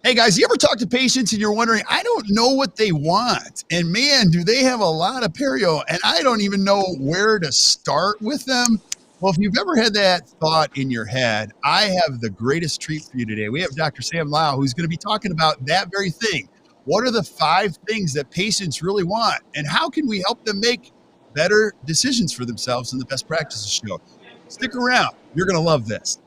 Hey guys, you ever talk to patients and you're wondering, I don't know what they want. And man, do they have a lot of perio and I don't even know where to start with them. Well, if you've ever had that thought in your head, I have the greatest treat for you today. We have Dr. Sam Lau, who's going to be talking about that very thing. What are the 5 things that patients really want? And how can we help them make better decisions for themselves in the Best Practices Show? Stick around. You're going to love this.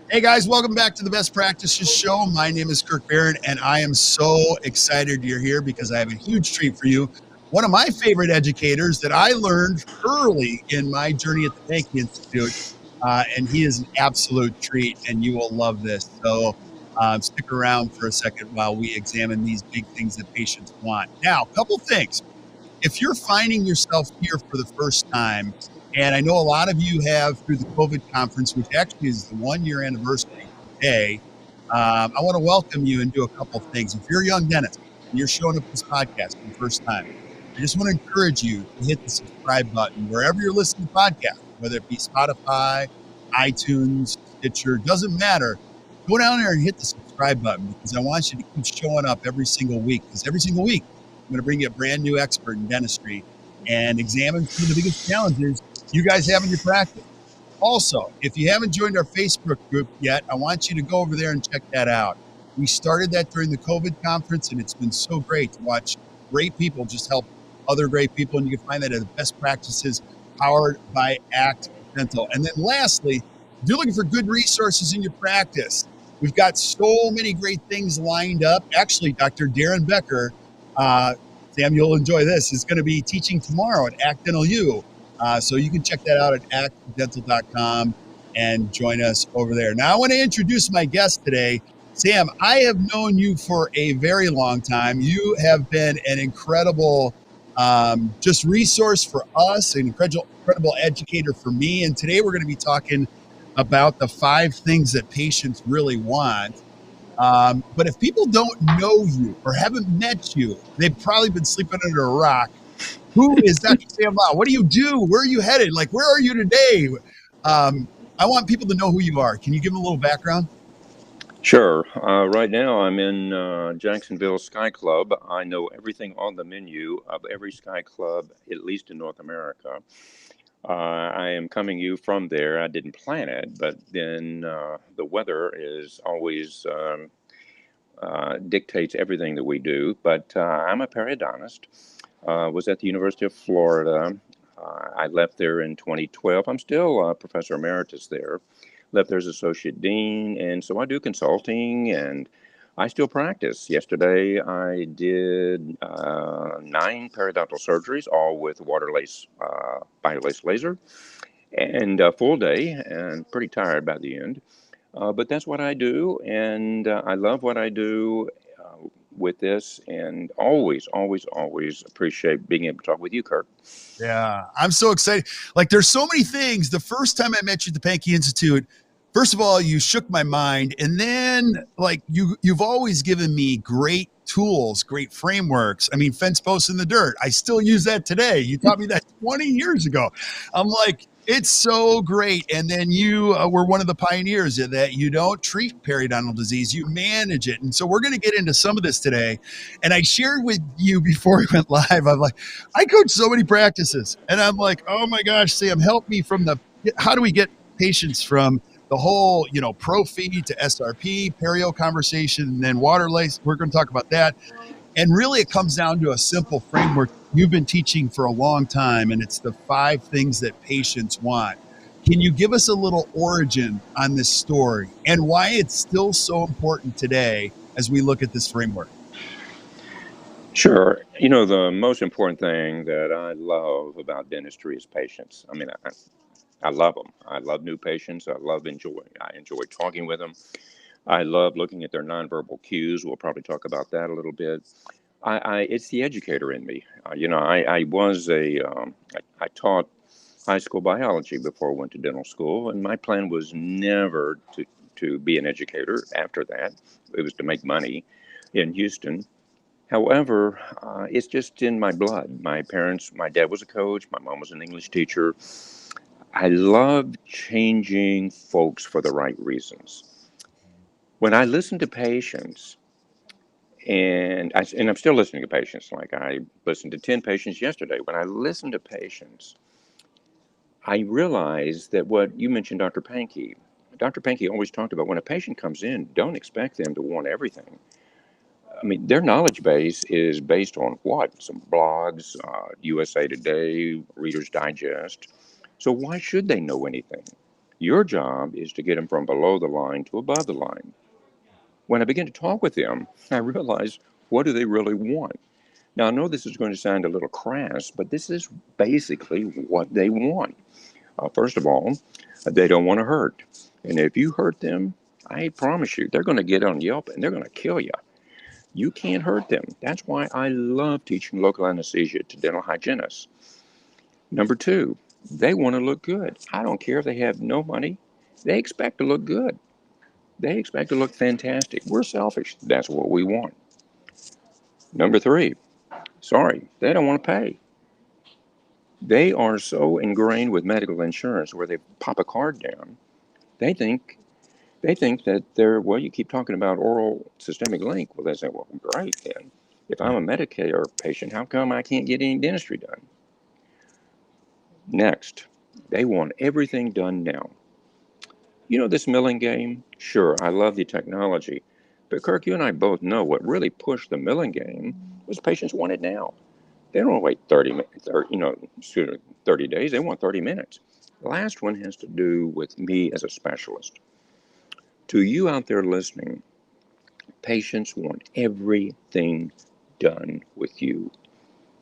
Hey guys, welcome back to the Best Practices Show. My name is Kirk Behrendt, and I am so excited you're here because I have a huge treat for you. One of my favorite educators that I learned early in my journey at the Pankey Institute, and he is an absolute treat, and you will love this. So stick around for a second while we examine these big things that patients want. Now, a couple things. If you're finding yourself here for the first time, and I know a lot of you have through the COVID conference, which actually is the 1-year anniversary today, I want to welcome you and do a couple of things. If you're a young dentist and you're showing up this podcast for the first time, I just want to encourage you to hit the subscribe button wherever you're listening to podcasts, whether it be Spotify, iTunes, Stitcher, doesn't matter. Go down there and hit the subscribe button because I want you to keep showing up every single week, because every single week I'm going to bring you a brand new expert in dentistry and examine some of the biggest challenges you guys have in your practice. Also, if you haven't joined our Facebook group yet, I want you to go over there and check that out. We started that during the COVID conference, and it's been so great to watch great people just help other great people. And you can find that at the Best Practices powered by ACT Dental. And then lastly, if you're looking for good resources in your practice, we've got so many great things lined up. Actually, Dr. Darren Becker, Sam, you'll enjoy this, is going to be teaching tomorrow at ACT Dental U. So you can check that out at actdental.com and join us over there. Now, I want to introduce my guest today. Sam, I have known you for a very long time. You have been an incredible just resource for us, an incredible educator for me. And today we're going to be talking about the 5 things that patients really want. But if people don't know you or haven't met you, they've probably been sleeping under a rock. Who is Dr. Sam Lau? What do you do? Where are you headed? Like, where are you today? I want people to know who you are. Can you give them a little background? Sure. Right now I'm in Jacksonville Sky Club. I know everything on the menu of every Sky Club, at least in North America. I am coming you from there. I didn't plan it, but then the weather is always dictates everything that we do. But I'm a periodontist. Was at the University of Florida. I left there in 2012. I'm still professor emeritus there. Left there as associate dean, and so I do consulting, and I still practice. Yesterday, I did 9 periodontal surgeries, all with water-lace, bio-lace laser, and a full day, and pretty tired by the end. But that's what I do, and I love what I do with this, and always appreciate being able to talk with you, Kirk. Yeah, I'm so excited. Like, there's so many things. The first time I met you at the Pankey Institute, first of all, you shook my mind. And then, like, you've always given me great tools, great frameworks. I mean, fence posts in the dirt. I still use that today. You taught me that 20 years ago. I'm like, it's so great. And then you were one of the pioneers in that you don't treat periodontal disease, you manage it. And so we're going to get into some of this today. And I shared with you before we went live, I'm like, I coach so many practices. And I'm like, oh my gosh, Sam, help me from how do we get patients from the whole, pro feed to SRP, perio conversation, and then water lace. We're going to talk about that. And really, it comes down to a simple framework you've been teaching for a long time, and it's the 5 things that patients want. Can you give us a little origin on this story and why it's still so important today as we look at this framework? Sure. You know, the most important thing that I love about dentistry is patience. I mean, I love them. I love new patients. I enjoy talking with them. I love looking at their nonverbal cues. We'll probably talk about that a little bit. It's the educator in me. I taught high school biology before I went to dental school, and my plan was never to be an educator after that. It was to make money in Houston. However, it's just in my blood. My dad was a coach, my mom was an English teacher. I love changing folks for the right reasons. When I listen to patients, and I'm still listening to patients, like I listened to 10 patients yesterday. When I listen to patients, I realize that what you mentioned, Dr. Pankey always talked about when a patient comes in, don't expect them to want everything. I mean, their knowledge base is based on what? Some blogs, USA Today, Reader's Digest. So why should they know anything? Your job is to get them from below the line to above the line. When I begin to talk with them, I realize, what do they really want? Now, I know this is going to sound a little crass, but this is basically what they want. First of all, they don't want to hurt. And if you hurt them, I promise you, they're going to get on Yelp and they're going to kill you. You can't hurt them. That's why I love teaching local anesthesia to dental hygienists. Number two, they want to look good. I don't care if they have no money. They expect to look good. They expect to look fantastic. We're selfish. That's what we want. Number three, sorry, they don't want to pay. They are so ingrained with medical insurance where they pop a card down. They think that they're, well, you keep talking about oral systemic link. Well, they say, well, great then. If I'm Right. a Medicare patient, how come I can't get any dentistry done? Next, they want everything done now. You know this milling game? Sure, I love the technology. But Kirk, you and I both know what really pushed the milling game was patients want it now. They don't want to wait 30 minutes or, 30 days. They want 30 minutes. The last one has to do with me as a specialist. To you out there listening, patients want everything done with you.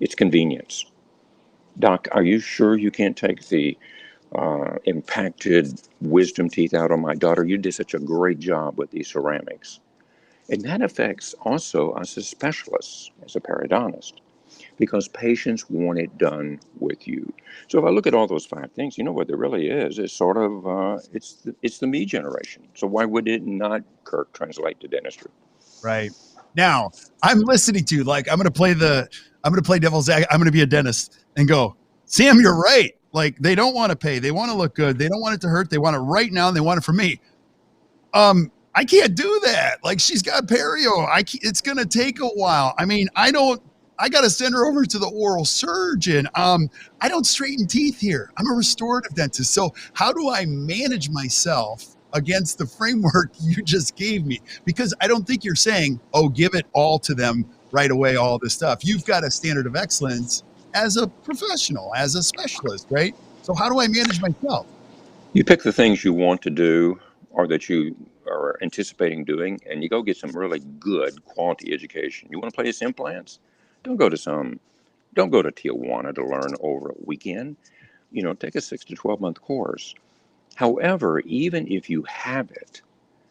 It's convenience. Doc, are you sure you can't take the impacted wisdom teeth out on my daughter? You did such a great job with these ceramics. And that affects also us as specialists, as a periodontist, because patients want it done with you. So if I look at all those five things, you know what there really is? It's sort of it's the me generation. So why would it not, Kirk, translate to dentistry? Right. Now, I'm listening to you, like I'm gonna play devil's advocate. I'm gonna be a dentist and go, Sam, you're right. Like they don't want to pay. They want to look good. They don't want it to hurt. They want it right now and they want it from me. I can't do that. Like she's got perio. It's gonna take a while. I mean, I gotta send her over to the oral surgeon. I don't straighten teeth here. I'm a restorative dentist. So how do I manage myself against the framework you just gave me? Because I don't think you're saying, oh, give it all to them right away, all this stuff. You've got a standard of excellence as a professional, as a specialist, right? So how do I manage myself? You pick the things you want to do or that you are anticipating doing, and you go get some really good quality education. You want to place implants? Don't go to some, don't go to Tijuana to learn over a weekend. Take a 6 to 12 month course. However, even if you have it,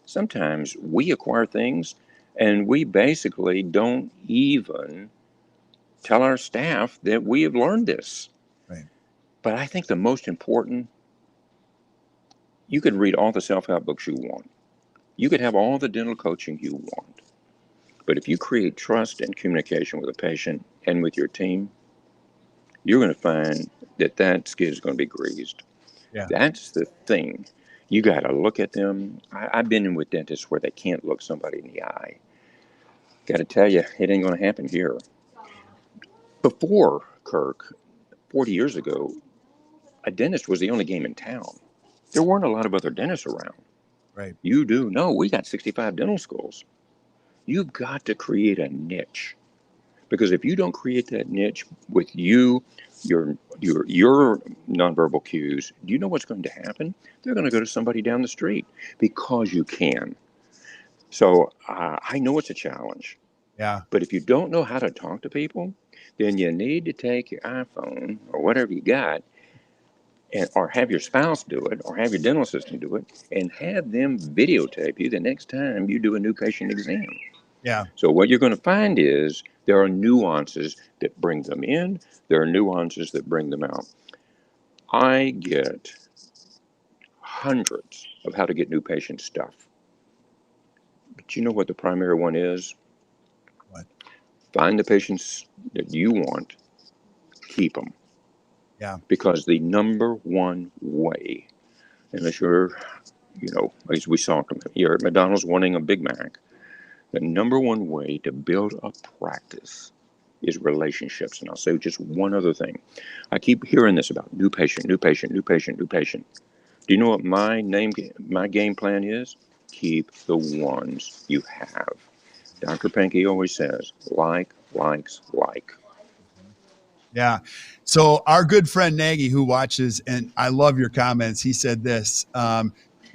sometimes we acquire things and we basically don't even tell our staff that we have learned this. Right. But I think the most important, you could read all the self help books you want, you could have all the dental coaching you want. But if you create trust and communication with a patient and with your team, you're going to find that skid is going to be greased. Yeah. That's the thing. You got to look at them. I've been in with dentists where they can't look somebody in the eye. Got to tell you, it ain't going to happen here. Before, Kirk, 40 years ago, a dentist was the only game in town. There weren't a lot of other dentists around. Right. You do? No, we got 65 dental schools. You've got to create a niche. Because if you don't create that niche with your nonverbal cues, do you know what's going to happen? They're going to go to somebody down the street because you can. So I know it's a challenge. Yeah. But if you don't know how to talk to people, then you need to take your iPhone or whatever you got, and or have your spouse do it, or have your dental assistant do it, and have them videotape you the next time you do a new patient exam. Yeah. So what you're going to find is there are nuances that bring them in. There are nuances that bring them out. I get hundreds of how to get new patient stuff. But you know what the primary one is? What? Find the patients that you want, keep them. Yeah. Because the number one way, unless you're, as we saw you're at McDonald's wanting a Big Mac, the number one way to build a practice is relationships. And I'll say just one other thing. I keep hearing this about new patient, new patient, new patient, new patient. Do you know what my game plan is? Keep the ones you have. Dr. Pankey always says, likes, like. Yeah. So our good friend Nagy, who watches, and I love your comments, he said this, they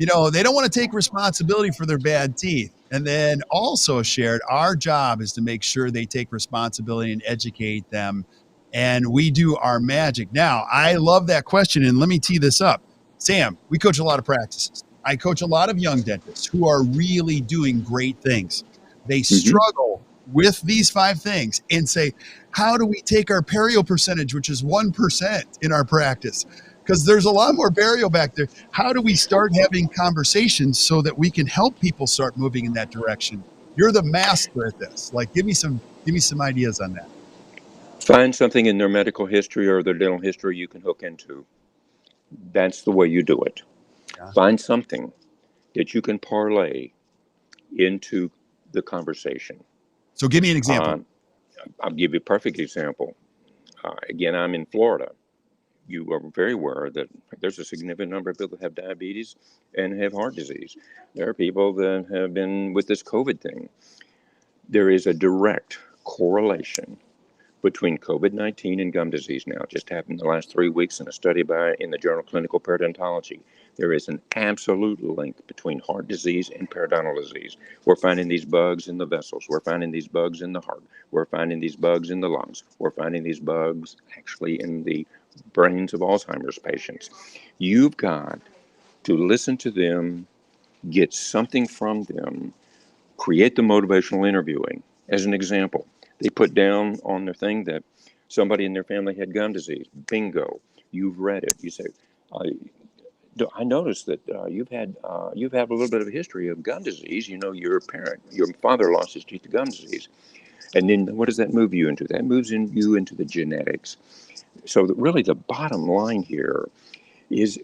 don't want to take responsibility for their bad teeth. And then also shared, our job is to make sure they take responsibility and educate them. And we do our magic. Now, I love that question. And let me tee this up. Sam, we coach a lot of practices. I coach a lot of young dentists who are really doing great things. They Mm-hmm. struggle with these 5 things and say, how do we take our perio percentage, which is 1% in our practice? Because there's a lot more perio back there. How do we start having conversations so that we can help people start moving in that direction? You're the master at this. Like, give me some ideas on that. Find something in their medical history or their dental history you can hook into. That's the way you do it. Yeah. Find something that you can parlay into the conversation. So give me an example. I'll give you a perfect example. Again, I'm in Florida. You are very aware that there's a significant number of people that have diabetes and have heart disease. There are people that have been with this COVID thing. There is a direct correlation between COVID-19 and gum disease now. It just happened in the last 3 weeks in a study in the journal Clinical Periodontology. There is an absolute link between heart disease and periodontal disease. We're finding these bugs in the vessels. We're finding these bugs in the heart. We're finding these bugs in the lungs. We're finding these bugs actually in the brains of Alzheimer's patients. You've got to listen to them, get something from them, create the motivational interviewing. As an example, they put down on their thing that somebody in their family had gum disease. Bingo, you've read it. You say, I noticed that you've had a little bit of a history of gum disease. You know, your father lost his teeth to gum disease, and then what does that move you into? That moves you into the genetics. So that really, the bottom line here is,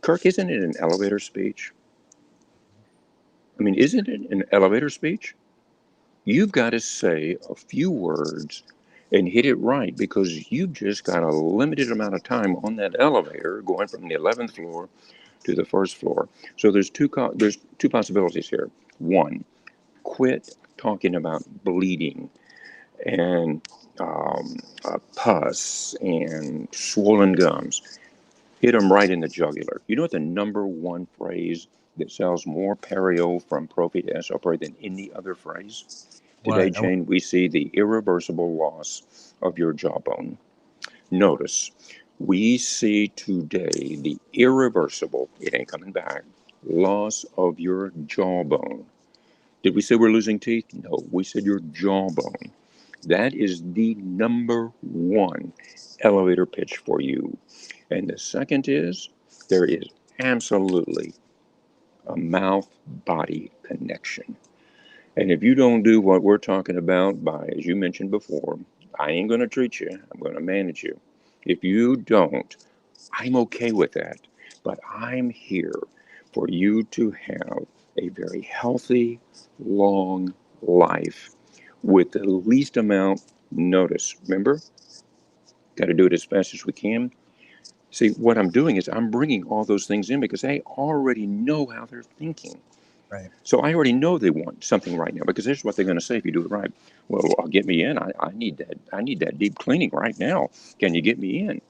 Kirk, isn't it an elevator speech? I mean, isn't it an elevator speech? You've got to say a few words and hit it right because you've just got a limited amount of time on that elevator going from the 11th floor to the first floor. So there's two possibilities here. One, quit talking about bleeding and pus and swollen gums. Hit them right in the jugular. You know what the number one phrase that sells more perio from Prophy to SOPRI than any other phrase? Today, What? Jane, we see the irreversible loss of your jawbone. Notice, we see today the irreversible, it ain't coming back, loss of your jawbone. Did we say we're losing teeth? No, we said your jawbone. That is the number one elevator pitch for you. And the second is there is absolutely a mouth body connection. And if you don't do what we're talking about by, as you mentioned before, I ain't going to treat you, I'm going to manage you. If you don't, I'm okay with that. But I'm here for you to have a very healthy, long life with the least amount notice. Remember, got to do it as fast as we can. See, what I'm doing is I'm bringing all those things in because I already know how they're thinking. Right. So I already know they want something right now because here's what they're going to say if you do it right. Well, get me in. I need that. I need that deep cleaning right now. Can you get me in?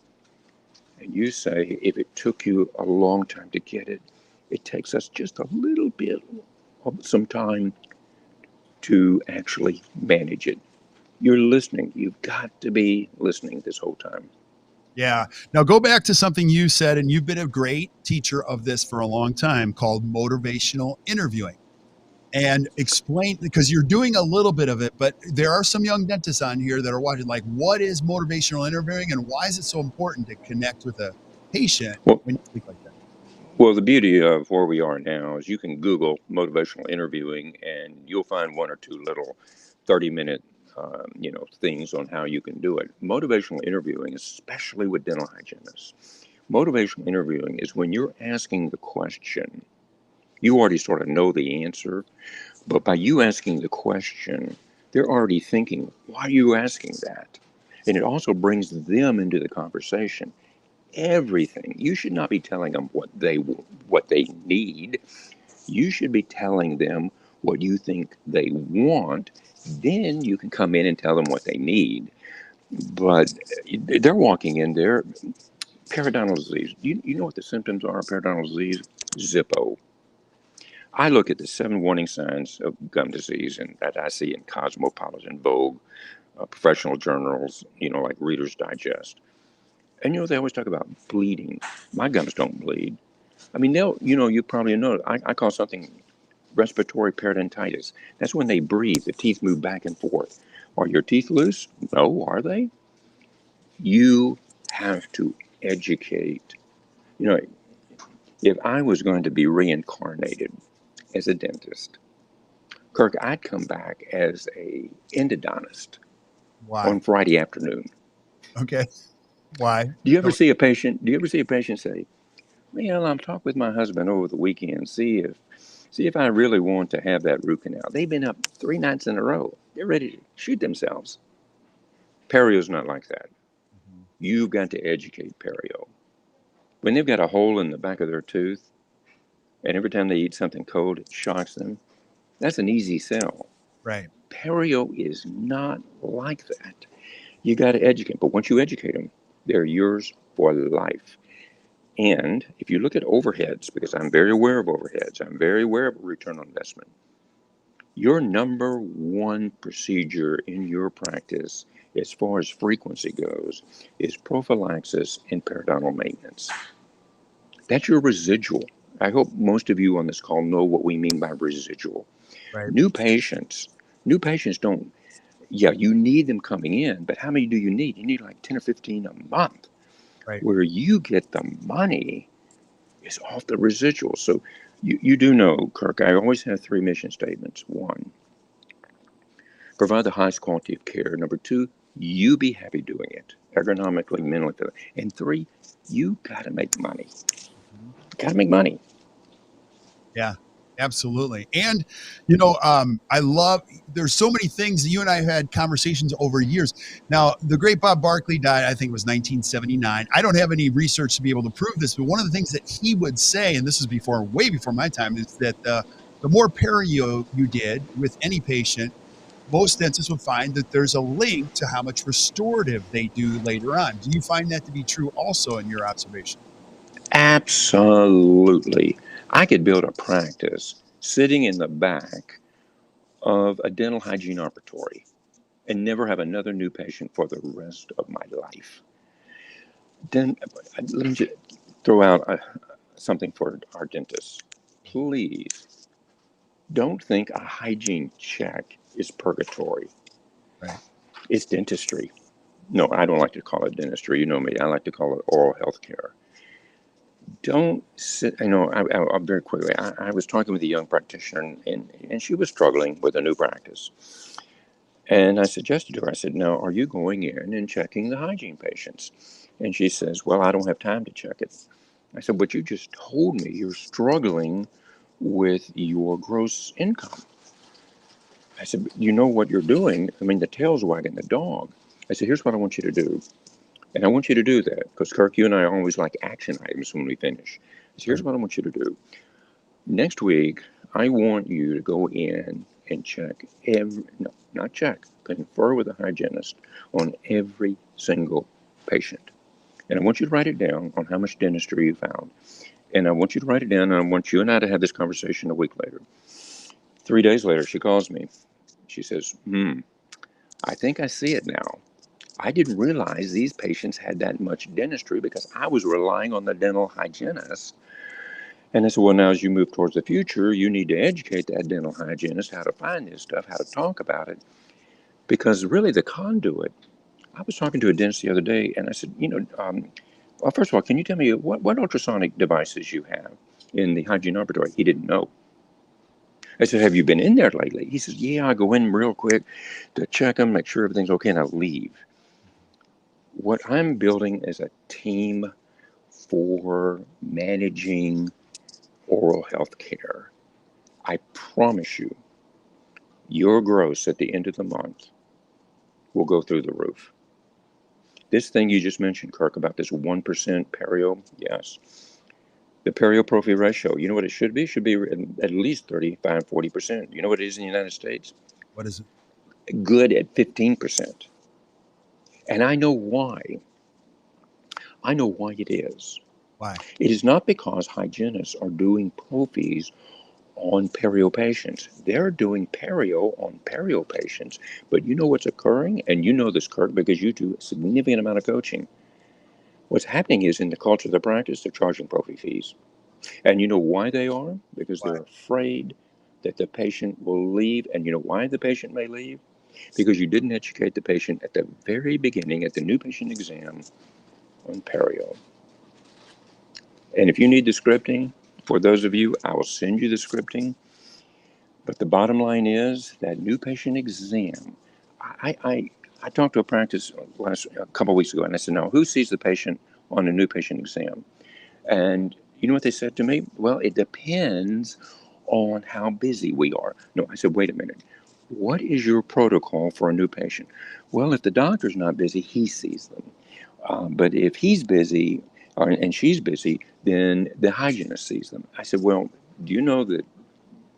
And you say, if it took you a long time to get it, it takes us just a little bit of some time to actually manage it. You're listening. You've got to be listening this whole time. Yeah. Now go back to something you said, and you've been a great teacher of this for a long time, called motivational interviewing. And explain, because you're doing a little bit of it, but there are some young dentists on here that are watching, like, what is motivational interviewing and why is it so important to connect with a patient Well, when you speak like that? well, the beauty of where we are now is you can Google motivational interviewing and you'll find one or two little 30-minute things on how you can do it. Motivational interviewing, especially with dental hygienists, motivational interviewing is when you're asking the question, you already sort of know the answer, but by you asking the question, they're already thinking, why are you asking that? And it also brings them into the conversation. Everything. You should not be telling them what they need. You should be telling them what you think they want. Then you can come in and tell them what they need. But they're walking in there. Periodontal disease. You know what the symptoms are of periodontal disease? Zippo. I look at the 7 warning signs of gum disease, and that I see in Cosmopolitan, Vogue, professional journals, like Reader's Digest. And they always talk about bleeding. My gums don't bleed. I mean, you probably know, I call something respiratory periodontitis. That's when they breathe, the teeth move back and forth. Are your teeth loose? No, are they? You have to educate. You know, if I was going to be reincarnated as a dentist, Kirk, I'd come back as a endodontist Why? on Friday afternoon. Okay. Why? Do you ever see a patient? Do you ever see a patient say, "Well, I'm talking with my husband over the weekend. See if I really want to have that root canal." They've been up 3 nights in a row. They're ready to shoot themselves. Perio's not like that. Mhm. You've got to educate perio. When they've got a hole in the back of their tooth, and every time they eat something cold, it shocks them. That's an easy sell. Right. Perio is not like that. You got to educate. But once you educate them, they're yours for life. And if you look at overheads, because I'm very aware of overheads, I'm very aware of return on investment. Your number one procedure in your practice, as far as frequency goes, is prophylaxis and periodontal maintenance. That's your residual. I hope most of you on this call know what we mean by residual. Right. New patients, new patients don't, yeah, you need them coming in, but how many do you need? You need like 10 or 15 a month. Right. Where you get the money is off the residual. So you do know, Kirk, I always have 3 mission statements. 1, provide the highest quality of care. Number 2, you be happy doing it, ergonomically, mentally. And 3, you got to make money. Mhm. Got to make money. Yeah, absolutely. And, I love, there's so many things. You and I have had conversations over years. Now, the great Bob Barkley died, I think it was 1979. I don't have any research to be able to prove this, but one of the things that he would say, and this is way before my time, is that the more perio you did with any patient, most dentists would find that there's a link to how much restorative they do later on. Do you find that to be true also in your observation? Absolutely. I could build a practice sitting in the back of a dental hygiene operatory and never have another new patient for the rest of my life. Then let me just throw out something for our dentists. Please don't think a hygiene check is purgatory. Right. It's dentistry. No, I don't like to call it dentistry. You know me. I like to call it oral health care. Don't sit, I'll very quickly. I was talking with a young practitioner, and she was struggling with a new practice. And I suggested to her, I said, "Now, are you going in and checking the hygiene patients?" And she says, "Well, I don't have time to check it." I said, "But you just told me you're struggling with your gross income." I said, "You know what you're doing? I mean, the tail's wagging the dog." I said, "Here's what I want you to do." And I want you to do that because, Kirk, you and I always like action items when we finish. I said, "Here's Right. what I want you to do. Next week, I want you to go in and check no, not check, confer with a hygienist on every single patient. And I want you to write it down on how much dentistry you found. And I want you to write it down, and I want you and I to have this conversation a week later." 3 days later, she calls me. She says, I think I see it now. I didn't realize these patients had that much dentistry because I was relying on the dental hygienist. And I said, well, now as you move towards the future, you need to educate that dental hygienist how to find this stuff, how to talk about it. Because really the conduit, I was talking to a dentist the other day and I said, well, first of all, can you tell me what ultrasonic devices you have in the hygiene laboratory? He didn't know. I said, have you been in there lately? He says, yeah, I go in real quick to check them, make sure everything's okay, and I leave. What I'm building is a team for managing oral health care. I promise you, your gross at the end of the month will go through the roof. This thing you just mentioned, Kirk, about this 1% perio, yes. The perio-prophy ratio, you know what it should be? It should be at least 35, 40%. You know what it is in the United States? What is it? Good at 15%. And I know why. I know why it is. Why? It is not because hygienists are doing prophies on perio patients. They're doing perio on perio patients. But you know what's occurring? And you know this, Kirk, because you do a significant amount of coaching. What's happening is in the culture of the practice, they're charging prophy fees. And you know why they are? Because Why? they're afraid that the patient will leave. And you know why the patient may leave? Because you didn't educate the patient at the very beginning, at the new patient exam, on perio. And if you need the scripting, for those of you, I will send you the scripting. But the bottom line is that new patient exam. I, I, I talked to a practice a couple of weeks ago, and I said, "No, who sees the patient on a new patient exam?" And you know what they said to me? Well, it depends on how busy we are. No, I said, wait a minute. What is your protocol for a new patient? Well, if the doctor's not busy, he sees them. But if he's busy and she's busy, then the hygienist sees them. I said, well, do you know that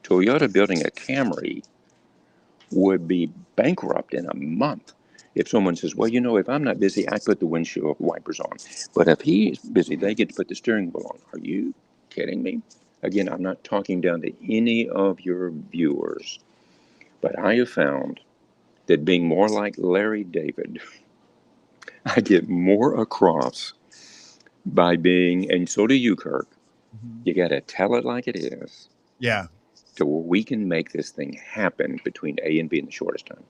Toyota building a Camry would be bankrupt in a month if someone says, well, if I'm not busy, I put the windshield wipers on. But if he's busy, they get to put the steering wheel on. Are you kidding me? Again, I'm not talking down to any of your viewers, but I have found that being more like Larry David, I get more across by being, and so do you, Kirk. Mhm. You got to tell it like it is Yeah. to where we can make this thing happen between A and B in the shortest time.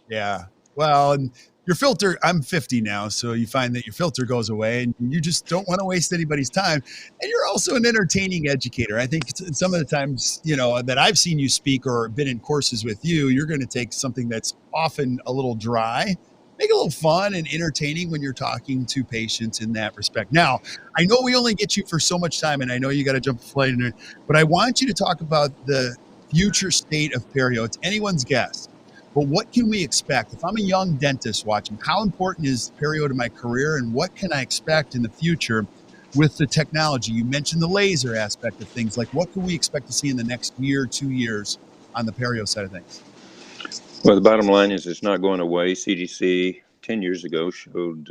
Yeah. Well, and your filter, I'm 50 now, so you find that your filter goes away and you just don't want to waste anybody's time. And you're also an entertaining educator. I think some of the times, that I've seen you speak or been in courses with you, you're going to take something that's often a little dry, make it a little fun and entertaining when you're talking to patients in that respect. Now, I know we only get you for so much time and I know you got to jump a flight, but I want you to talk about the future state of perio. It's anyone's guess. But what can we expect? If I'm a young dentist watching, how important is perio to my career and what can I expect in the future with the technology? You mentioned the laser aspect of things. Like what can we expect to see in the next year, 2 years on the perio side of things? Well, the bottom line is it's not going away. CDC 10 years ago showed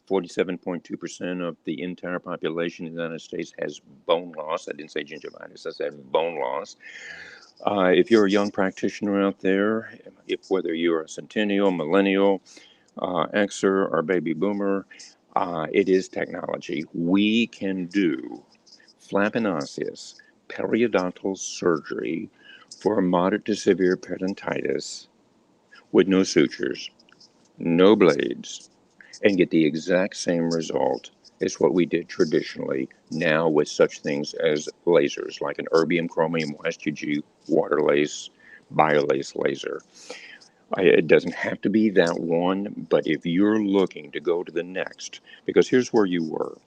47.2% of the entire population in the United States has bone loss. I didn't say gingivitis, I said bone loss. If you're a young practitioner out there, whether you're a centennial, millennial, Xer, or baby boomer, it is technology. We can do flap osseous periodontal surgery for moderate to severe periodontitis with no sutures, no blades, and get the exact same result as what we did traditionally, now with such things as lasers, like an erbium chromium Y2G water lace, biolace laser. It doesn't have to be that one, but if you're looking to go to the next, because here's where you were.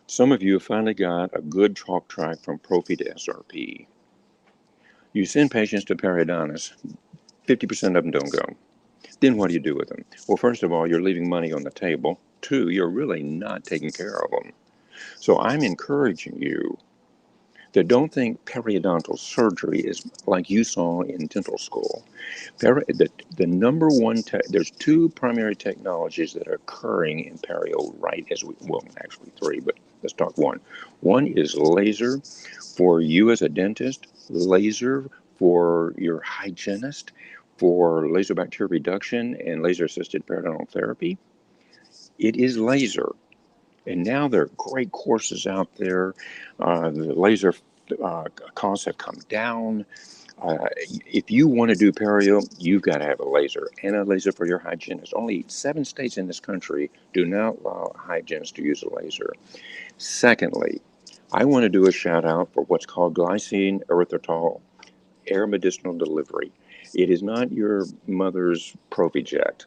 Some of you have finally got a good talk track from Prophy to SRP. You send patients to periodontists, 50% of them don't go. Then what do you do with them? Well, first of all, you're leaving money on the table. Two, you're really not taking care of them. So I'm encouraging you that don't think periodontal surgery is like you saw in dental school. The number one, there's two primary technologies that are occurring in perio right as well, actually three, but let's talk one. One is laser for you as a dentist, laser for your hygienist, for laser bacteria reduction and laser-assisted periodontal therapy, it is laser. And now there are great courses out there. The laser costs have come down. If you want to do perio, you've got to have a laser and a laser for your hygienist. Only 7 states in this country do not allow hygienists to use a laser. Secondly, I want to do a shout out for what's called glycine erythritol air medicinal delivery. It is not your mother's Proviject.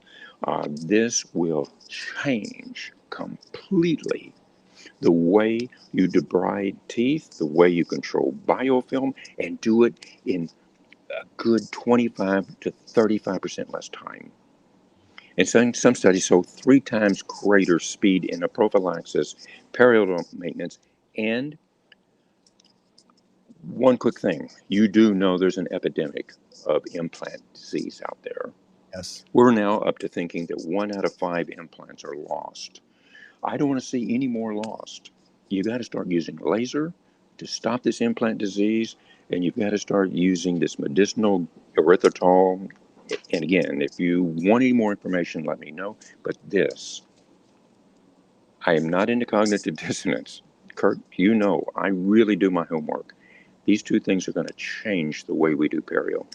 This will change completely the way you debride teeth, the way you control biofilm, and do it in a good 25 to 35% less time. And some studies show 3 times greater speed in a prophylaxis, periodontal maintenance, and one quick thing. You do know there's an epidemic of implant disease out there. Yes. We're now up to thinking that 1 out of 5 implants are lost. I don't want to see any more lost. You got to start using laser to stop this implant disease, and you've got to start using this medicinal erythritol. And again, if you want any more information, let me know. But this, I am not into cognitive dissonance. Kurt, you know, I really do my homework. These 2 things are going to change the way we do perio.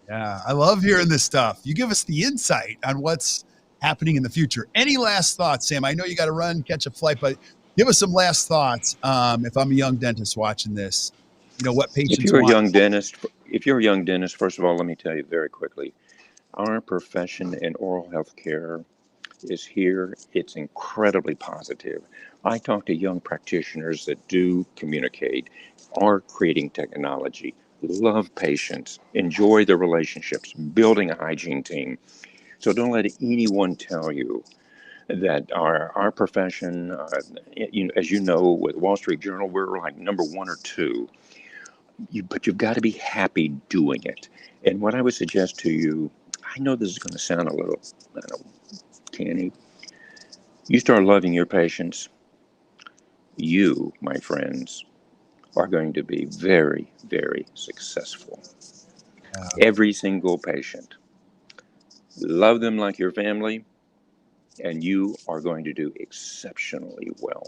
Yeah, I love hearing this stuff. You give us the insight on what's happening in the future. Any last thoughts, Sam? I know you got to run, catch a flight, but give us some last thoughts. If I'm a young dentist watching this, you know, what patients If you're a want. young dentist, first of all, let me tell you very quickly, our profession in oral health care is here. It's incredibly positive. I talk to young practitioners that do communicate, are creating technology, love patients, enjoy their relationships, building a hygiene team. So don't let anyone tell you that our profession, as you know, with Wall Street Journal, we're like number 1 or 2. But you've got to be happy doing it. And what I would suggest to you, I know this is going to sound a little, I don't know, canny. You start loving your patients, you, my friends, are going to be very, very successful. Every single patient. Love them like your family, and you are going to do exceptionally well.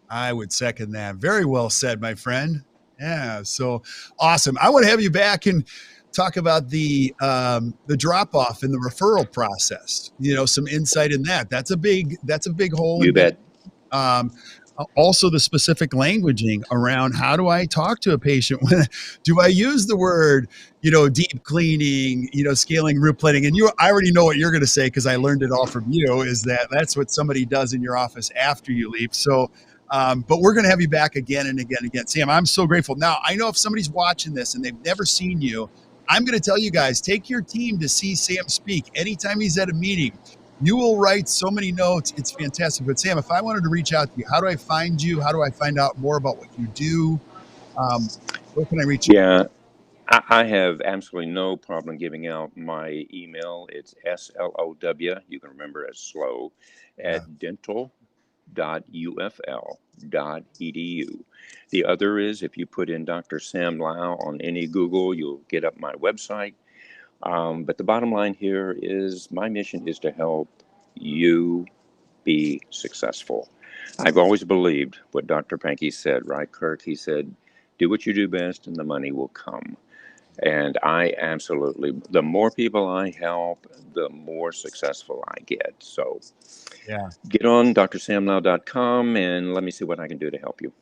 I would second that. Very well said, my friend. Yeah, so awesome. I want to have you back and talk about the drop off in the referral process. You know, some insight in that. That's a big hole. You bet. Also the specific languaging around how do I talk to a patient? When do I use the word, you know, deep cleaning, you know, scaling, root plating? And I already know what you're going to say because I learned it all from you. Is that's what somebody does in your office after you leave? So. But we're going to have you back again and again and again. Sam, I'm so grateful. Now, I know if somebody's watching this and they've never seen you, I'm going to tell you guys, take your team to see Sam speak. Anytime he's at a meeting, you will write so many notes. It's fantastic. But Sam, if I wanted to reach out to you, how do I find you? How do I find out more about what you do? Where can I reach you? Yeah, I have absolutely no problem giving out my email. It's SLOW, you can remember as slow, at dental.ufl.edu. The other is if you put in Dr. Sam Lau on any Google, you'll get up my website. But the bottom line here is my mission is to help you be successful. I've always believed what Dr. Pankey said, right, Kirk? He said, do what you do best and the money will come. And I absolutely, the more people I help, the more successful I get. So Yeah. get on drsamlau.com and let me see what I can do to help you.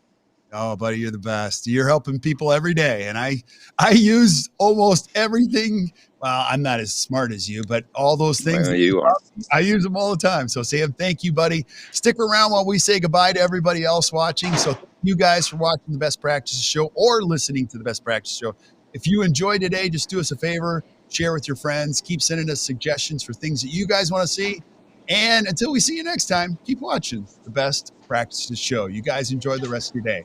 Oh, buddy, you're the best. You're helping people every day. And I use almost everything. Well, I'm not as smart as you, but all those things Well, you are. I use them all the time. So Sam, thank you, buddy. Stick around while we say goodbye to everybody else watching. So thank you guys for watching the Best Practices Show or listening to the Best Practice Show. If you enjoyed today, just do us a favor, share with your friends, keep sending us suggestions for things that you guys want to see. And until we see you next time, keep watching the Best Practices Show. You guys enjoy the rest of your day.